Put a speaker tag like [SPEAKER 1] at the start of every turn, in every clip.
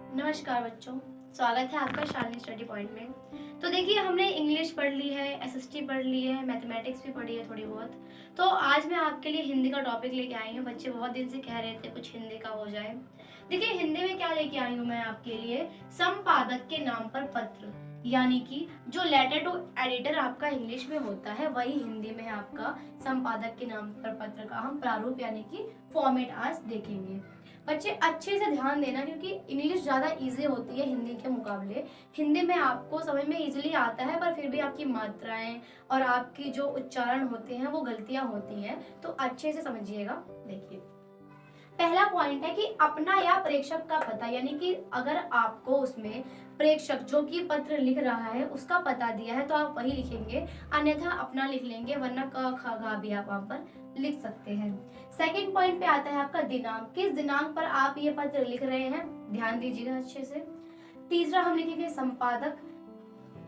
[SPEAKER 1] नमस्कार बच्चों, स्वागत है आपका शालिनी स्टडी पॉइंट में। तो देखिए, हमने इंग्लिश पढ़ ली है, एसएसटी पढ़ ली है, मैथमेटिक्स भी पढ़ी है थोड़ी बहुत। तो आज मैं आपके लिए हिंदी का टॉपिक लेके आई हूँ। बच्चे बहुत दिन से कह रहे थे कुछ हिंदी का हो जाए। देखिए, हिंदी में क्या लेके आई हूँ मैं आपके लिए, संपादक के नाम पर पत्र, यानी कि जो लेटर टू एडिटर आपका इंग्लिश में होता है वही हिंदी में है आपका संपादक के नाम पर पत्र का हम प्रारूप यानी कि फॉर्मेट आज देखेंगे। बच्चे अच्छे से ध्यान देना, क्योंकि इंग्लिश ज़्यादा इजी होती है हिंदी के मुकाबले। हिंदी में आपको समझ में इजीली आता है, पर फिर भी आपकी मात्राएं और आपकी जो उच्चारण होते हैं वो गलतियां होती हैं, तो अच्छे से समझिएगा। देखिए, पहला पॉइंट है कि अपना या प्रेषक का पता, यानी कि अगर आपको उसमें प्रेषक जो कि पत्र लिख रहा है उसका पता दिया है तो आप वही लिखेंगे, अन्यथा अपना लिख लेंगे, वरना क ख ग भी आप वहां पर लिख सकते हैं। सेकंड पॉइंट पे आता है आपका दिनांक, किस दिनांक पर आप ये पत्र लिख रहे हैं, ध्यान दीजिएगा अच्छे से। तीसरा हम लिखेंगे संपादक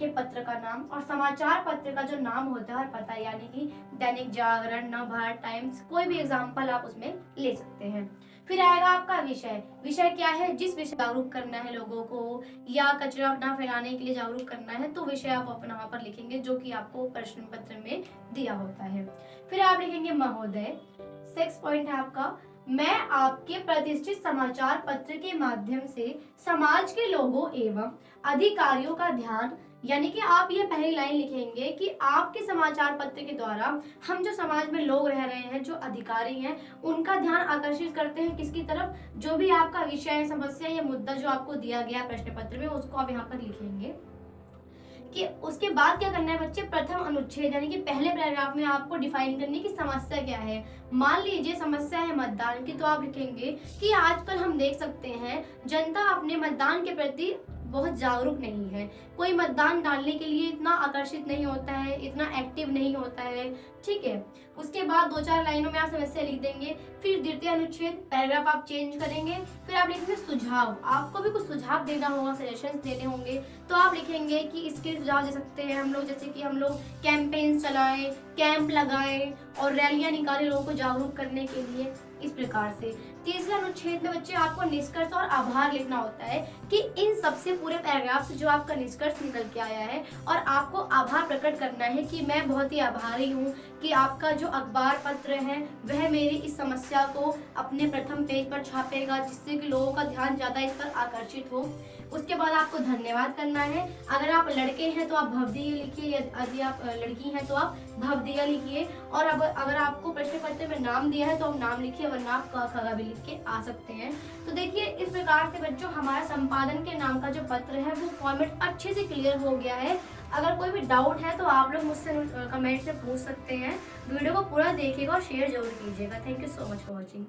[SPEAKER 1] के पत्र का नाम, और समाचार पत्र का जो नाम होता है और पता, यानी कि दैनिक जागरण, नवभारत टाइम्स, कोई भी एग्जाम्पल आप उसमें ले सकते हैं। फिर आएगा आपका विषय। विषय क्या है, जिस विषय जागरूक करना है लोगों को या कचरा ना फैलाने के लिए जागरूक करना है, तो विषय आप अपना वहां पर लिखेंगे जो कि आपको प्रश्न पत्र में दिया होता है। फिर आप लिखेंगे महोदय। 6 पॉइंट है आपका, मैं आपके प्रतिष्ठित समाचार पत्र के माध्यम से समाज के लोगों एवं अधिकारियों का ध्यान, यानी कि आप ये पहली लाइन लिखेंगे कि आपके समाचार पत्र के द्वारा हम जो समाज में लोग रह रहे हैं, जो अधिकारी हैं, उनका ध्यान आकर्षित करते हैं किसकी तरफ, जो भी आपका विषय, समस्या या मुद्दा जो आपको दिया गया प्रश्न पत्र में, उसको आप यहाँ पर लिखेंगे। कि उसके बाद क्या करना है बच्चे, प्रथम अनुच्छेद यानी कि पहले पैराग्राफ में आपको डिफाइन करनी है कि समस्या क्या है। मान लीजिए समस्या है मतदान की, तो आप लिखेंगे कि आजकल हम देख सकते हैं जनता अपने मतदान के प्रति बहुत जागरूक नहीं है, कोई मतदान डालने के लिए इतना आकर्षित नहीं होता है, इतना एक्टिव नहीं होता है। ठीक है, उसके बाद 2-4 लाइनों में आप समस्या लिख देंगे। फिर द्वितीय अनुच्छेद पैराग्राफ आप चेंज करेंगे, फिर आप लिखेंगे सुझाव, आपको भी कुछ सुझाव देना होगा, सजेशंस देने होंगे, तो आप लिखेंगे कि इसके सुझाव दे सकते हैं हम लोग, जैसे कि हम लोग कैंपेन्स चलाएं, कैंप लगाएं और रैलियां निकालें लोगों को जागरूक करने के लिए, इस प्रकार से। तीसरे अनुच्छेद में बच्चे आपको निष्कर्ष और आभार लिखना होता है कि इन सबसे पूरे पैराग्राफ से जो आपका निष्कर्ष निकल के आया है, और आपको आभार प्रकट करना है कि मैं बहुत ही आभारी हूँ कि आपका जो अखबार पत्र है वह मेरी इस समस्या को अपने प्रथम पेज पर छापेगा, जिससे कि लोगों का ध्यान ज्यादा इस पर आकर्षित हो। उसके बाद आपको धन्यवाद करना है। अगर आप लड़के हैं तो आप भवदीय लिखिए, यदि आप लड़की हैं तो आप भवदीय लिखिए, और अब अगर आपको प्रश्न पत्र में नाम दिया है तो आप नाम लिखिए, वरना आप क ख ग भी लिख के आ सकते हैं। तो देखिए, इस प्रकार से बच्चों हमारा संपादन के नाम का जो पत्र है वो फॉर्मेट अच्छे से क्लियर हो गया है। अगर कोई भी डाउट है तो आप लोग मुझसे कमेंट से पूछ सकते हैं। वीडियो को पूरा देखिएगा और शेयर जरूर कीजिएगा। Thank you so much for watching.